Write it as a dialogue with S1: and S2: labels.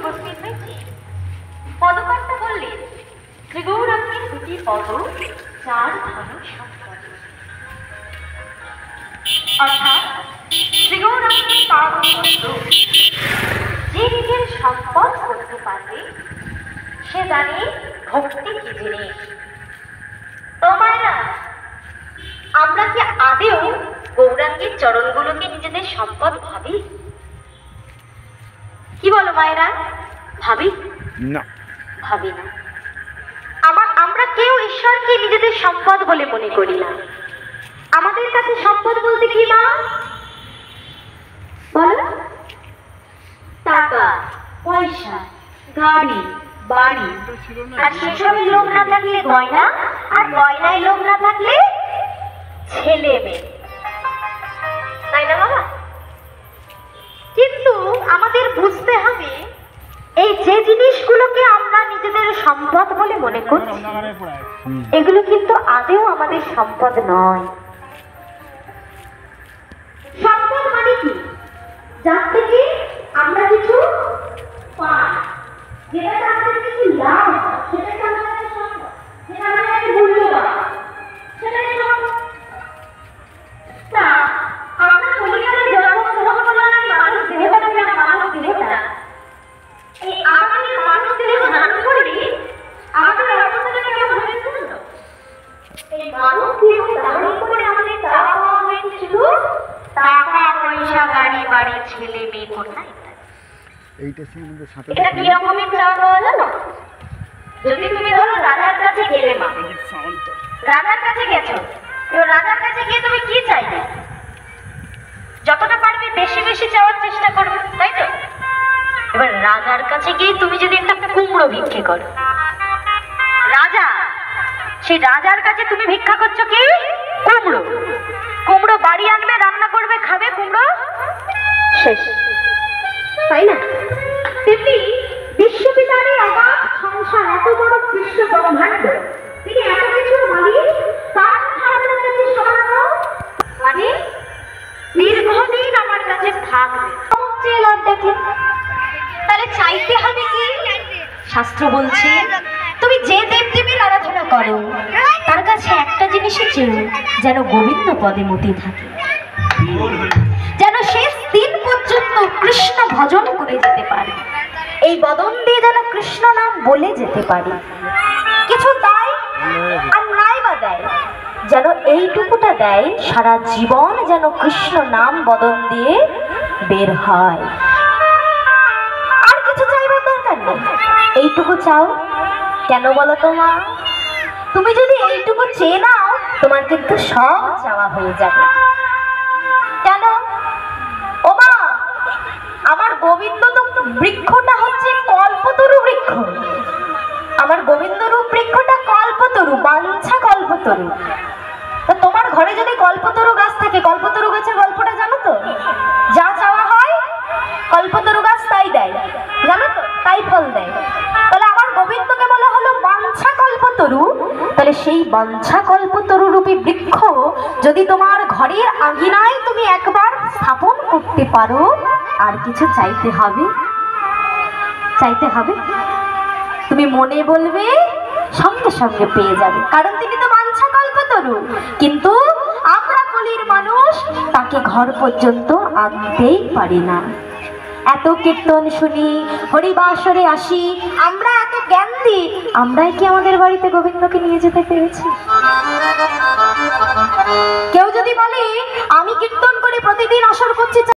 S1: উপস্থিত হয়েছে। পদকর্তা বললেন, শ্রী গৌরাঙ্গের দুটি পদ, 4 ধনু সম্পদ। অর্থাৎ শ্রী গৌরাঙ্গের তার যে নিজের সম্পদ করতে পারবে সে জানে ভক্তি কি জিনিস। তো মায়েরা, আমরা কি আদেও গৌরাঙ্গের চরণগুলোকে নিজেদের সম্পদ ভাবি? কি বলো মায়েরা, ভাবি
S2: না?
S1: ভাবি না। আমরা কেউ ঈশ্বরকে নিজেদের সম্পদ বলে মনে করি না। আমাদের কাছে সম্পদ বলতে কি মা বলো? টাকা, পয়সা, গাড়ি, বাড়ি, আর সেসবের লোভ না থাকলে গয়না, আর গয়নায় লোভ না থাকলে ছেলে মেয়ে, তাই না বাবা? কিন্তু আমাদের বুঝতে হবে, এই যে জিনিসগুলোকে আমরা নিজেদের সম্পদ বলে মনে করছি, এগুলো কিন্তু আদেও আমাদের সম্পদ নয়। সম্পদ মানে কি? যার থেকে আমরা কিছু পাই, যেটা আমাদের কিছু লাভ, সেটাকে আমরা সম্পদ, যেটা আমাদের মূল্যবান, সেটাই সম্পদ। তা আমরা পরিবারে জন্মগ্রহণ করলাম, মানুষ দেহটা না, মানুষ দেহটা, এই আমাদের মানুষ দেহ ধারণ করি, আমাদের অবস্থাটা কেমন হয়েছে? এই মানুষ দেহ ধারণ করে আমাদের চাওয়া পাওয়া হয়েছে শুধু টাকা, পয়সা, গাড়ি, বাড়ি, ছেলে মেয়ে, কন্যা ইত্যাদি। এটা কি রকমের চাওয়া পাওয়া জানো? যদি তুমি ধরো রাজার কাছে গেলে, মা রাজার কাছে গেছো, তো রাজার কাছে গিয়ে তুমি কি চাইবে? যতটা পারবে বেশি বেশি চাওয়ার চেষ্টা করবে, তাই তো? এবার রাজার কাছে গিয়ে তুমি যদি একটা কুমড়ো ভিক্ষে করো, রাজা, সেই রাজার কাছে তুমি ভিক্ষা করছো কি? কুমড়ো। কুমড়ো বাড়ি আনবে, রান্না করবে, খাবে, কুমড়ো শেষ, তাই না? তেমনি বিশ্বপিতার এই অবাক সংসার, এত বড় কৃষ্ণ ব্রহ্মাণ্ড, তিনি এত কিছুর মালিক, তার সামনে কাছে সমান্য, মানে দীর্ঘদিন আমার কাছে থাকবে, তাহলে চাইতে হবে কি? শাস্ত্র বলছে, তুমি যে দেবদেবীর আরাধনা করো তার কাছে একটা জিনিসই চেয়ে, যেন গোবিন্দ পদে মতি থাকে, যেন শেষ দিন পর্যন্ত কৃষ্ণ ভজন করে যেতে পারে, এই বদন দিয়ে যেন কৃষ্ণ নাম বলে যেতে পারে। কিছু দেয় আর নাই বা দেয়, যেন এইটুকুটা দেয়, সারা জীবন যেন কৃষ্ণ নাম বদন দিয়ে বের হয়। আর কিছু চাইবার দরকার নেই, এইটুকু চাও। কেন বলো তো মা? তুমি যদি এইটুকু চেয়ে নাও, তোমার কিন্তু সব চাওয়া হয়ে যাবে। কেন? ও মা, আমার গোবিন্দ তো বৃক্ষটা হচ্ছে কল্পতরু বৃক্ষ, আমার গোবিন্দ রূপ বৃক্ষটা কল্পতরু, বাঞ্ছা কল্পতরু। তো তোমার ঘরে যদি কল্পতরু গাছ থাকে, কল্পতরু গাছের গল্পটা জানো তো? যা চাওয়া হয় কল্পতরু গাছ তাই দেয়, জানো তো? তাই ফল দেয়। তাহলে আমার গোবিন্দকে বলা হলো বাঞ্ছা কল্পতরু। তাহলে সেই বাঞ্ছা কল্পতরু রূপী বৃক্ষ যদি তোমার ঘরের আঙিনায় তুমি একবার স্থাপন করতে পারো, আর কিছু চাইতে হবে? চাইতে হবে? তুমি মনে বলবে, সঙ্গে সঙ্গে পেয়ে যাবে, কারণ তিনি তো বাঞ্ছা কল্পতরু। কিন্তু আমরা কলির মানুষ, তাকে ঘর পর্যন্ত আনতেই পারি না। এত কীর্তন শুনি, হরিবাসরে আসি, আমরা এত জ্ঞান দিই, আমরাই কি আমাদের বাড়িতে গোবিন্দকে নিয়ে যেতে পেরেছি? কেউ যদি বলে আমি কীর্তন করে প্রতিদিন আসর করছি,